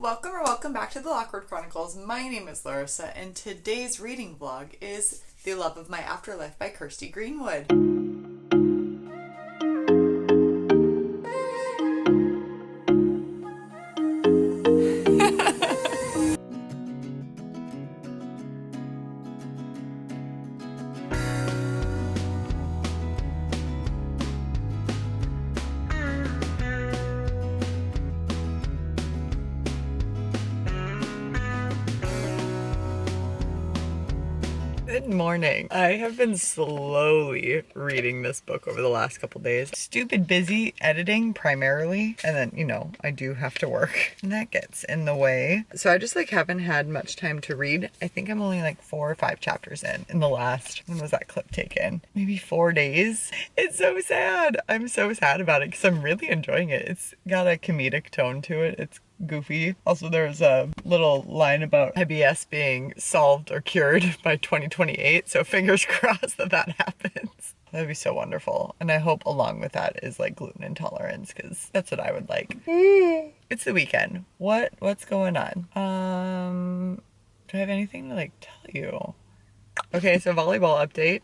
Welcome or welcome back to the Awkward Chronicles. My name is Larissa, and today's reading vlog is The Love of My Afterlife by Kirsty Greenwood. Good morning. I have been slowly reading this book over the last couple days. Stupid busy editing primarily, and then, I do have to work, and that gets in the way. So I just haven't had much time to read. I think I'm only 4 or 5 chapters in the last, when was that clip taken? Maybe 4 days. It's so sad. I'm so sad about it because I'm really enjoying it. It's got a comedic tone to it. It's goofy. Also, there's a little line about IBS being solved or cured by 2028, so fingers crossed that happens. That'd be so wonderful. And I hope along with that is gluten intolerance, because that's what I would like. It's the weekend. What's going on? Do I have anything to tell you? Okay, so volleyball update.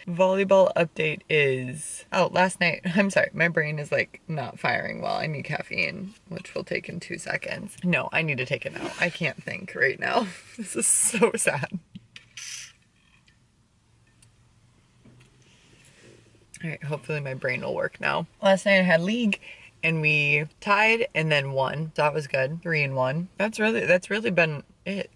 Volleyball update is, last night, I'm sorry, my brain is not firing well. I need caffeine, which will take in 2 seconds. No, I need to take it now. I can't think right now. This is so sad. All right, hopefully my brain will work now. Last night I had league and we tied and then won. So that was good. 3-1. That's really been it.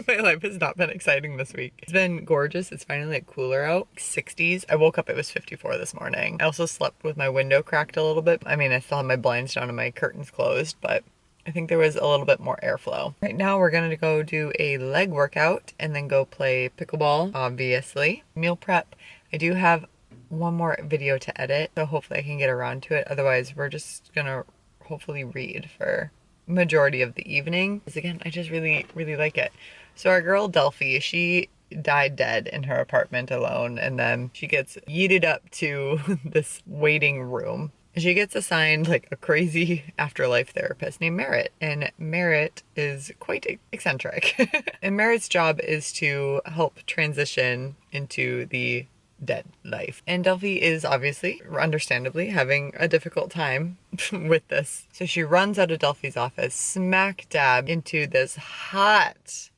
My life has not been exciting this week. It's been gorgeous. It's finally cooler out. 60s. I woke up, it was 54 this morning. I also slept with my window cracked a little bit. I mean, I still have my blinds down and my curtains closed, but I think there was a little bit more airflow. Right now we're gonna go do a leg workout and then go play pickleball, obviously. Meal prep. I do have one more video to edit, so hopefully I can get around to it. Otherwise, we're just gonna hopefully read for majority of the evening. Because again, I just really like it. So our girl Delphi, she died dead in her apartment alone, and then she gets yeeted up to this waiting room. She gets assigned a crazy afterlife therapist named Merritt, and Merritt is quite eccentric. And Merritt's job is to help transition into the dead life. And Delphi is obviously, understandably, having a difficult time with this. So she runs out of Delphi's office, smack dab into this hot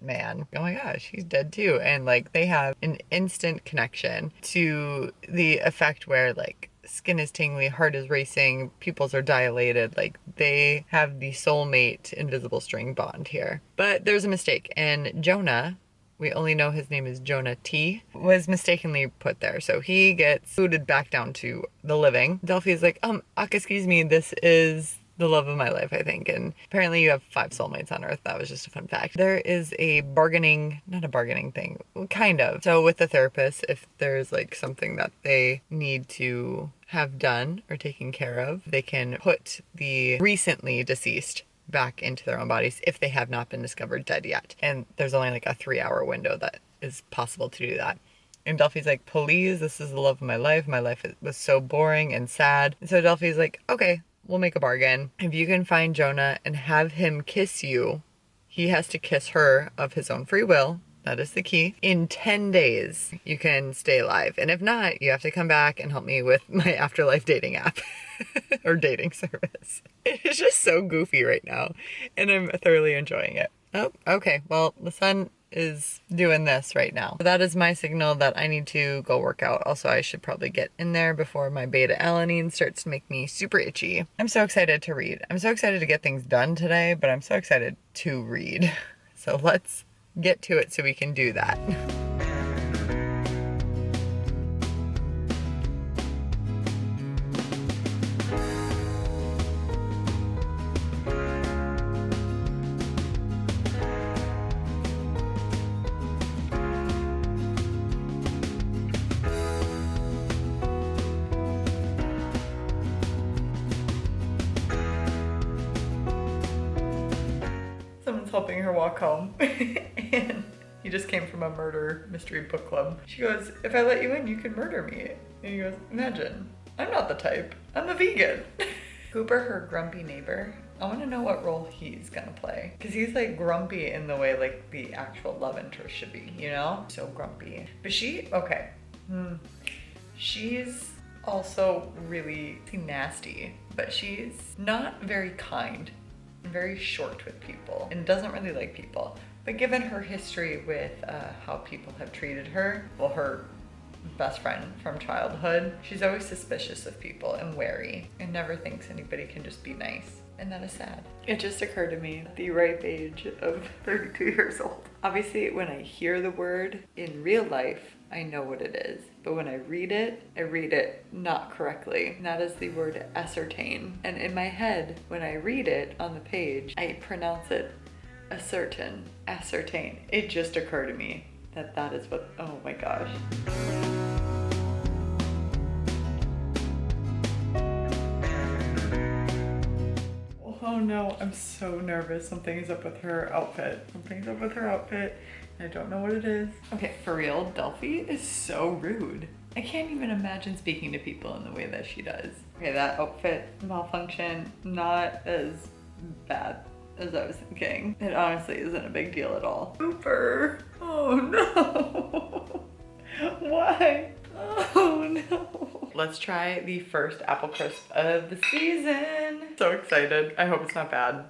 man. Oh my gosh, he's dead too. And they have an instant connection to the effect where skin is tingly, heart is racing, pupils are dilated. They have the soulmate invisible string bond here. But there's a mistake, and Jonah, we only know his name is Jonah T, was mistakenly put there. So he gets booted back down to the living. Delphi is excuse me, this is the love of my life, I think. And apparently you have 5 soulmates on Earth. That was just a fun fact. There is a not a bargaining thing, kind of. So with the therapist, if there's something that they need to have done or taken care of, they can put the recently deceased back into their own bodies if they have not been discovered dead yet. And there's only a 3-hour window that is possible to do that. And Delphi's please, this is the love of my life. My life was so boring and sad. And so Delphi's okay, we'll make a bargain. If you can find Jonah and have him kiss you, he has to kiss her of his own free will. That is the key. In 10 days, you can stay alive. And if not, you have to come back and help me with my Afterlife dating app or dating service. It's just so goofy right now, and I'm thoroughly enjoying it. Oh, okay. Well, the sun is doing this right now. That is my signal that I need to go work out. Also, I should probably get in there before my beta-alanine starts to make me super itchy. I'm so excited to read. I'm so excited to get things done today, but I'm so excited to read. So let's get to it so we can do that. Someone's helping her walk home and he just came from a murder mystery book club. She goes, if I let you in, you could murder me. And he goes, imagine, I'm not the type. I'm a vegan. Cooper, her grumpy neighbor, I want to know what role he's gonna play. Because he's like grumpy in the way like the actual love interest should be, you know? So grumpy. But she, okay. She's also really nasty, but she's not very kind and very short with people and doesn't really like people. But given her history with how people have treated her, well, her best friend from childhood, she's always suspicious of people and wary and never thinks anybody can just be nice. And that is sad. It just occurred to me at the ripe age of 32 years old. Obviously, when I hear the word in real life, I know what it is. But when I read it not correctly. And that is the word ascertain. And in my head, when I read it on the page, I pronounce it ascertain. It just occurred to me that that is what, oh my gosh. Oh no, I'm so nervous. Something is up with her outfit. Something's up with her outfit. I don't know what it is. Okay, for real, Delphi is so rude. I can't even imagine speaking to people in the way that she does. Okay, that outfit malfunction, not as bad as I was thinking. It honestly isn't a big deal at all. Cooper! Oh no! Why? Oh no! Let's try the first apple crisp of the season. So excited. I hope it's not bad.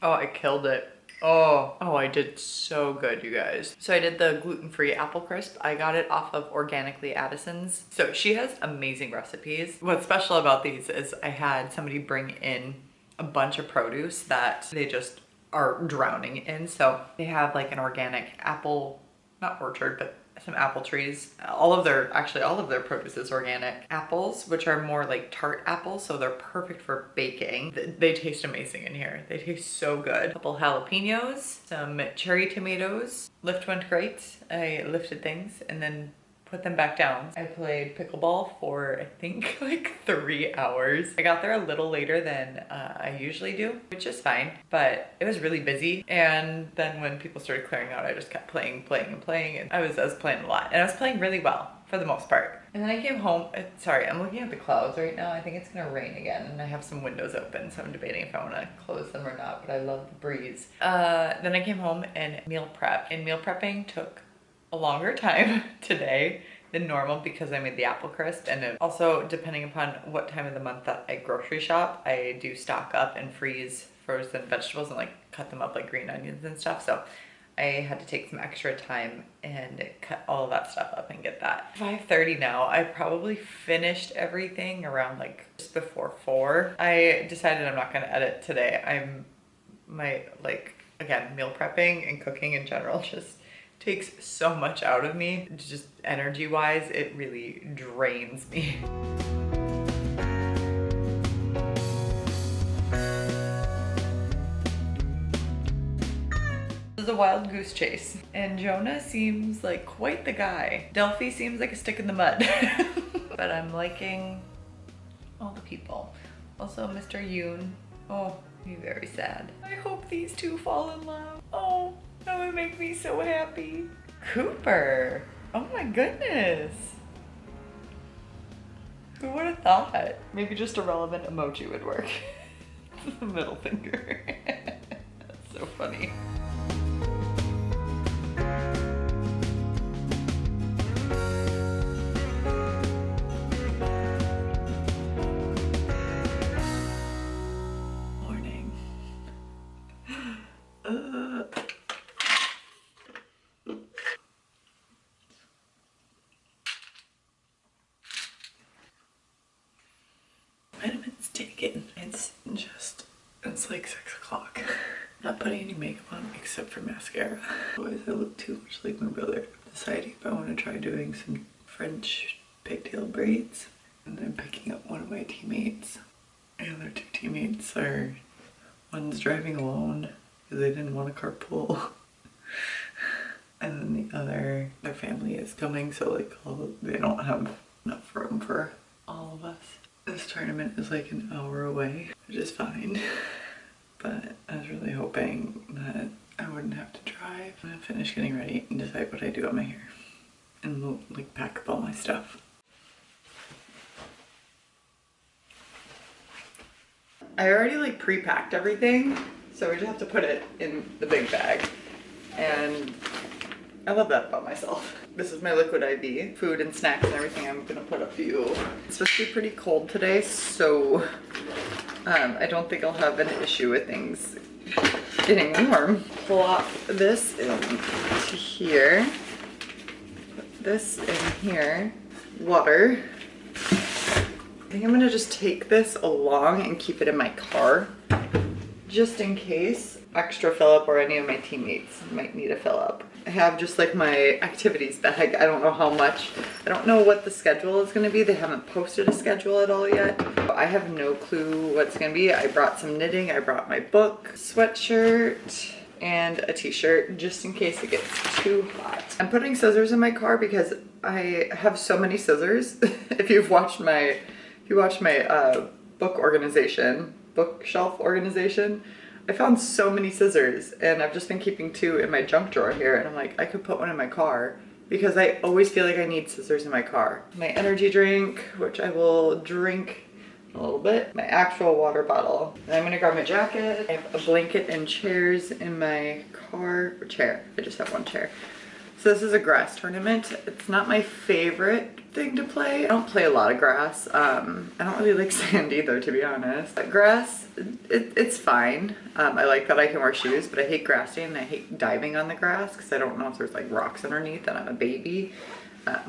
Oh, I killed it. Oh, I did so good, you guys. So I did the gluten-free apple crisp. I got it off of Organically Addison's. So she has amazing recipes. What's special about these is I had somebody bring in a bunch of produce that they just are drowning in. So they have like an organic apple, not orchard, but some apple trees. All of their produce is organic. Apples, which are more like tart apples, so they're perfect for baking. They taste amazing in here. They taste so good. A couple jalapenos, some cherry tomatoes. Lift went great. I lifted things and then put them back down. I played pickleball for I think like 3 hours. I got there a little later than I usually do, which is fine, but it was really busy. And then when people started clearing out, I just kept playing, and I was playing a lot, and I was playing really well for the most part. And then I came home, sorry, I'm looking at the clouds right now. I think it's gonna rain again, and I have some windows open, so I'm debating if I wanna close them or not, but I love the breeze. Then I came home and meal prep, and meal prepping took a longer time today than normal because I made the apple crisp, and also depending upon what time of the month that I grocery shop, I do stock up and freeze frozen vegetables and like cut them up like green onions and stuff. So I had to take some extra time and cut all of that stuff up and get that. 5:30 now. I probably finished everything around like just before 4. I decided I'm not gonna edit today. Again, meal prepping and cooking in general just takes so much out of me. Just energy wise, it really drains me. This is a wild goose chase, and Jonah seems like quite the guy. Delphi seems like a stick in the mud. But I'm liking all the people. Also Mr. Yoon. Oh, he's very sad. I hope these two fall in love. Oh, that would make me so happy. Cooper. Oh my goodness. Who would have thought? Maybe just a relevant emoji would work. Middle finger. That's so funny. Morning. Vitamins taken. It's like 6 o'clock. Not putting any makeup on except for mascara. Otherwise I look too much like my brother. Deciding if I want to try doing some French pigtail braids. And then picking up one of my teammates. The other 2 teammates are, one's driving alone because they didn't want to carpool. And then the other, their family is coming, so like they don't have enough room for all of us. This tournament is like an hour away, which is fine. But I was really hoping that I wouldn't have to drive. I'm gonna finish getting ready and decide what I do on my hair. And we'll like pack up all my stuff. I already like pre-packed everything, so we just have to put it in the big bag. And I love that about myself. This is my liquid IV, food and snacks and everything. I'm gonna put a few. It's supposed to be pretty cold today, so I don't think I'll have an issue with things getting warm. Plop this into here. Put this in here. Water. I think I'm gonna just take this along and keep it in my car, just in case extra fill up or any of my teammates might need a fill up. I have just like my activities bag. I don't know how much. I don't know what the schedule is gonna be. They haven't posted a schedule at all yet. I have no clue what's gonna be. I brought some knitting. I brought my book, sweatshirt, and a t-shirt just in case it gets too hot. I'm putting scissors in my car because I have so many scissors. If you watch my bookshelf organization, I found so many scissors, and I've just been keeping 2 in my junk drawer here, and I'm like, I could put one in my car because I always feel like I need scissors in my car. My energy drink, which I will drink a little bit. My actual water bottle. And I'm gonna grab my jacket. I have a blanket and chairs in my car. Chair. I just have one chair. So this is a grass tournament. It's not my favorite thing to play. I don't play a lot of grass. I don't really like sand either, to be honest. But grass, it's fine. I like that I can wear shoes, but I hate grassing and I hate diving on the grass because I don't know if there's like rocks underneath and I'm a baby.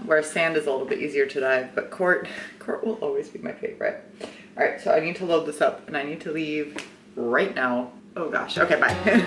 Whereas sand is a little bit easier to dive, but court will always be my favorite. All right, so I need to load this up and I need to leave right now. Oh gosh, okay, bye.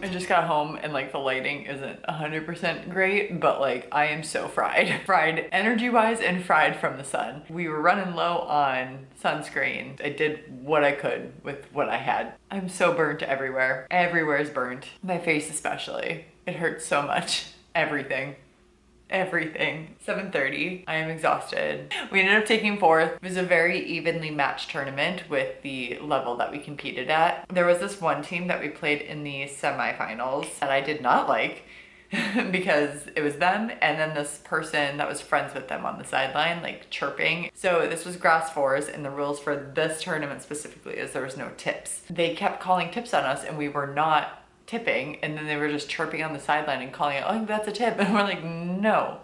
I just got home and like the lighting isn't 100% great, but like I am so fried. Fried energy wise and fried from the sun. We were running low on sunscreen. I did what I could with what I had. I'm so burnt everywhere. Everywhere is burnt. My face especially. It hurts so much. Everything. 7:30. I am exhausted. We ended up taking 4th. It was a very evenly matched tournament with the level that we competed at. There was this one team that we played in the semifinals that I did not like because it was them and then this person that was friends with them on the sideline, like chirping. So this was grass 4s, and the rules for this tournament specifically is there was no tips. They kept calling tips on us and we were not tipping, and then they were just chirping on the sideline and calling it, oh, that's a tip, and we're like, no,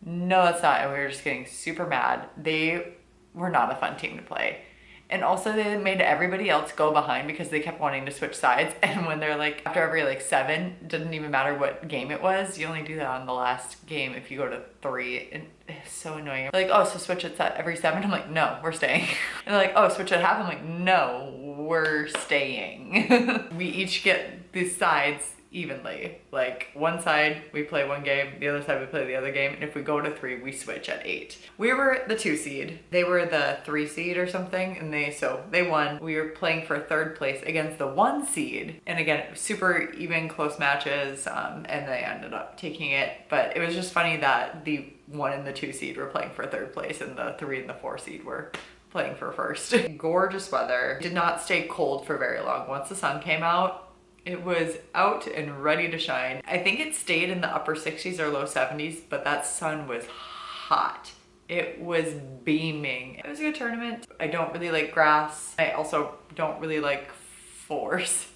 that's not, and we were just getting super mad. They were not a fun team to play. And also they made everybody else go behind because they kept wanting to switch sides, and when they're like, after every like 7, it doesn't even matter what game it was, you only do that on the last game if you go to 3, and it's so annoying. They're like, oh, so switch it every 7? I'm like, no, we're staying. And they're like, oh, switch it half? I'm like, no, we're staying. We each get these sides evenly. Like one side we play one game, the other side we play the other game, and if we go to 3 we switch at 8. We were the 2 seed, they were the 3 seed or something, and they won. We were playing for 3rd place against the 1 seed, and again super even close matches, and they ended up taking it. But it was just funny that the 1 and the 2 seed were playing for 3rd place and the 3 and the 4 seed were playing for 1st. Gorgeous weather. Did not stay cold for very long. Once the sun came out, it was out and ready to shine. I think it stayed in the upper 60s or low 70s, but that sun was hot. It was beaming. It was a good tournament. I don't really like grass. I also don't really like 4s,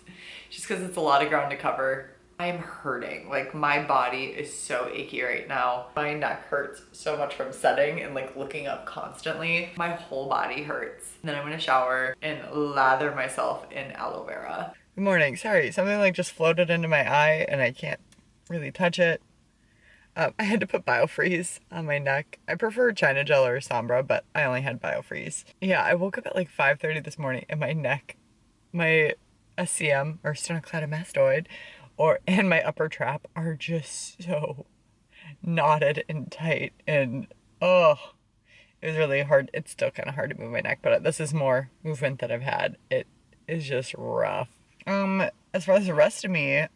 just because it's a lot of ground to cover. I'm hurting. Like my body is so achy right now. My neck hurts so much from setting and like looking up constantly. My whole body hurts. And then I'm gonna shower and lather myself in aloe vera. Good morning. Sorry, something like just floated into my eye and I can't really touch it. I had to put BioFreeze on my neck. I prefer China Gel or Sombra, but I only had BioFreeze. Yeah, I woke up at like 5:30 this morning and my neck, my SCM or sternocleidomastoid, and my upper trap are just so knotted and tight, and oh, it was really hard. It's still kind of hard to move my neck, but this is more movement that I've had. It is just rough. As far as the rest of me,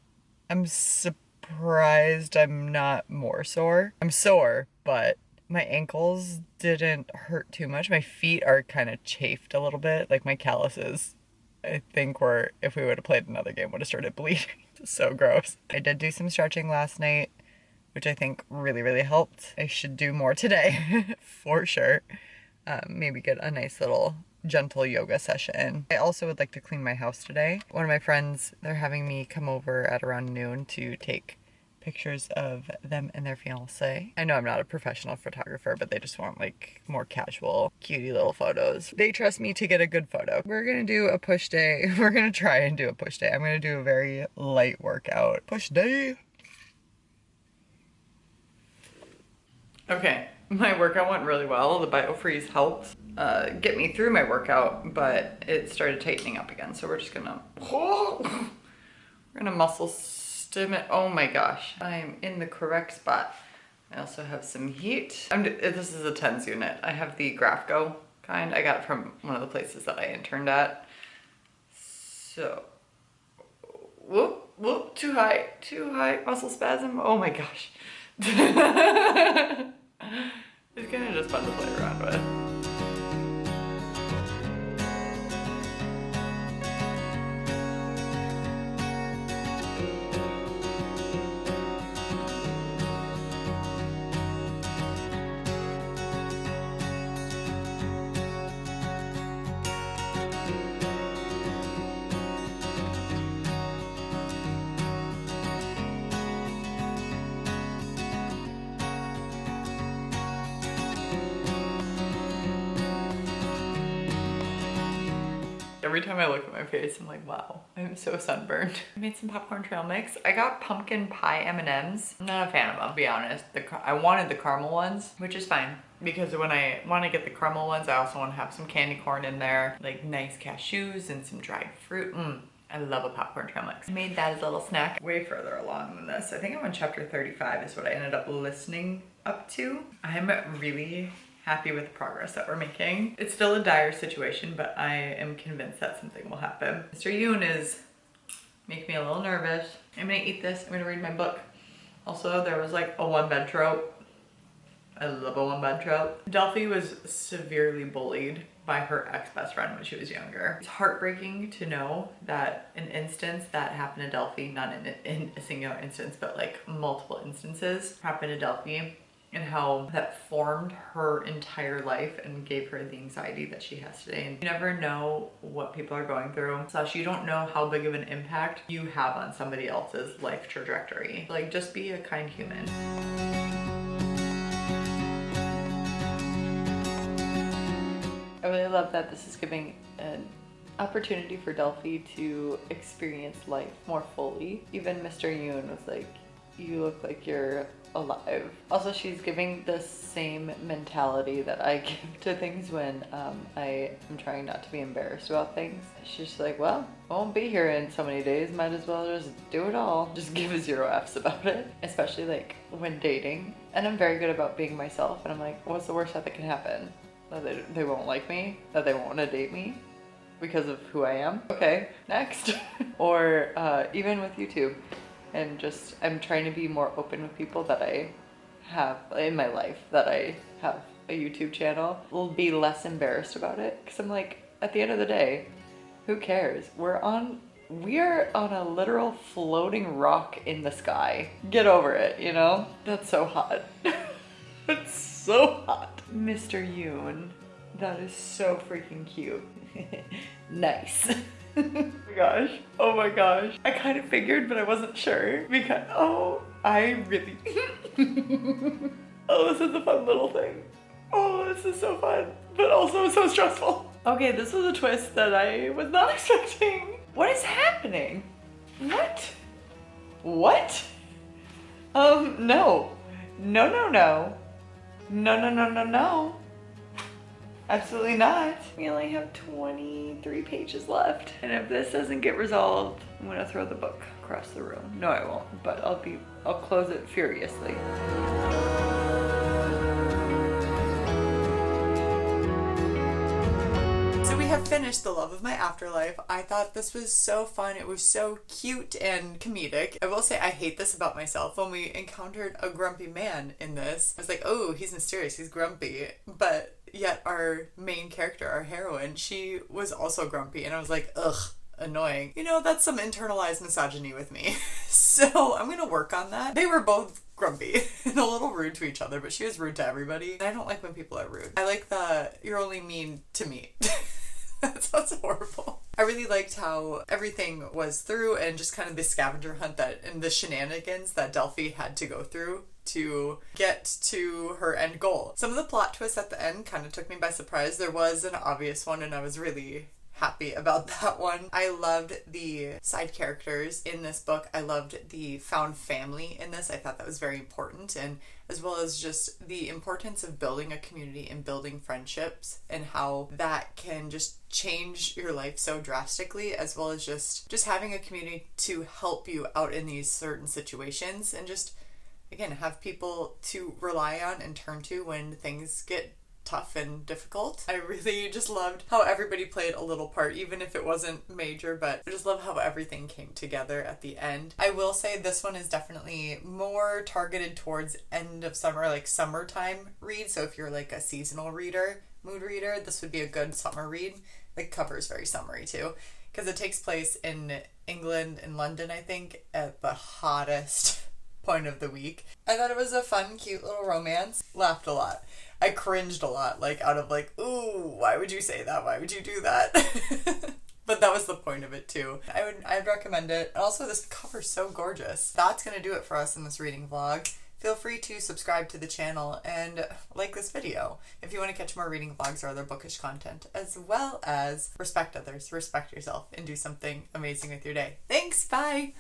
I'm surprised I'm not more sore. I'm sore, but my ankles didn't hurt too much. My feet are kind of chafed a little bit, like my calluses, I think, were, if we would have played another game, would have started bleeding. So gross. I did do some stretching last night, which I think really, really helped. I should do more today, for sure. Maybe get a nice little gentle yoga session. I also would like to clean my house today. One of my friends, they're having me come over at around noon to take pictures of them and their fiance. I know I'm not a professional photographer, but they just want like more casual, cutie little photos. They trust me to get a good photo. We're gonna do a push day. We're gonna try and do a push day. I'm gonna do a very light workout. Push day. Okay, my workout went really well. The BioFreeze helped get me through my workout, but it started tightening up again. So we're just gonna, we're gonna muscle stim. Oh my gosh, I'm in the correct spot. I also have some heat. This is a TENS unit. I have the Grafco kind. I got it from one of the places that I interned at. So, whoop, too high, muscle spasm. Oh my gosh. It's kind of just fun to play around with. Every time I look at my face, I'm like, wow, I'm so sunburned. I made some popcorn trail mix. I got pumpkin pie M&Ms. I'm not a fan of them, to be honest. I wanted the caramel ones, which is fine. Because when I want to get the caramel ones, I also want to have some candy corn in there, like nice cashews and some dried fruit. I love a popcorn trail mix. I made that as a little snack. Way further along than this. I think I'm on chapter 35 is what I ended up listening up to. I'm really happy with the progress that we're making. It's still a dire situation, but I am convinced that something will happen. Mr. Yoon is making me a little nervous. I'm gonna eat this, I'm gonna read my book. Also, there was like a one-bed trope. I love a one-bed trope. Delphi was severely bullied by her ex-best friend when she was younger. It's heartbreaking to know that an instance that happened to Delphi, not in a singular instance, but like multiple instances happened to Delphi, and how that formed her entire life and gave her the anxiety that she has today. And you never know what people are going through, / you don't know how big of an impact you have on somebody else's life trajectory. Like, just be a kind human. I really love that this is giving an opportunity for Delphi to experience life more fully. Even Mr. Yoon was like, you look like you're alive. Also, she's giving the same mentality that I give to things when I am trying not to be embarrassed about things. She's just like, well, I won't be here in so many days, might as well just do it all. Just give 0 F's about it, especially like when dating. And I'm very good about being myself, and I'm like, what's the worst that can happen? That they won't like me? That they won't want to date me because of who I am? Okay, next. Or even with YouTube. And just, I'm trying to be more open with people that I have in my life, that I have a YouTube channel. We'll be less embarrassed about it, because I'm like, at the end of the day, who cares? We are on a literal floating rock in the sky. Get over it, you know? That's so hot. That's so hot. Mr. Yoon, that is so freaking cute. Nice. Oh my gosh. I kind of figured, but I wasn't sure because, I really, this is a fun little thing. This is so fun, but also so stressful. Okay, this was a twist that I was not expecting. What is happening? What? No. No. Absolutely not. We only have 23 pages left. And if this doesn't get resolved, I'm gonna throw the book across the room. No, I won't, but I'll close it furiously. So we have finished The Love of My Afterlife. I thought this was so fun. It was so cute and comedic. I will say I hate this about myself. When we encountered a grumpy man in this, I was like, oh, he's mysterious, he's grumpy. But yet our main character, our heroine, she was also grumpy, and I was like, ugh, annoying. You know, that's some internalized misogyny with me. So I'm gonna work on that. They were both grumpy and a little rude to each other, but she was rude to everybody. And I don't like when people are rude. I like the, you're only mean to me. That sounds horrible. I really liked how everything was through and just kind of the scavenger hunt that and the shenanigans that Delphi had to go through to get to her end goal. Some of the plot twists at the end kind of took me by surprise. There was an obvious one and I was really happy about that one. I loved the side characters in this book. I loved the found family in this. I thought that was very important, and as well as just the importance of building a community and building friendships and how that can just change your life so drastically, as well as just having a community to help you out in these certain situations and just, again, have people to rely on and turn to when things get tough and difficult. I really just loved how everybody played a little part, even if it wasn't major, but I just love how everything came together at the end. I will say this one is definitely more targeted towards end of summer, like summertime read. So if you're like a seasonal reader, mood reader, this would be a good summer read. The cover is very summery too, because it takes place in England, in London, I think, at the hottest point of the week. I thought it was a fun, cute little romance. Laughed a lot. I cringed a lot, like out of like, ooh, why would you say that? Why would you do that? But that was the point of it too. I'd recommend it. And also this cover's so gorgeous. That's gonna do it for us in this reading vlog. Feel free to subscribe to the channel and like this video if you want to catch more reading vlogs or other bookish content, as well as respect others, respect yourself, and do something amazing with your day. Thanks, bye!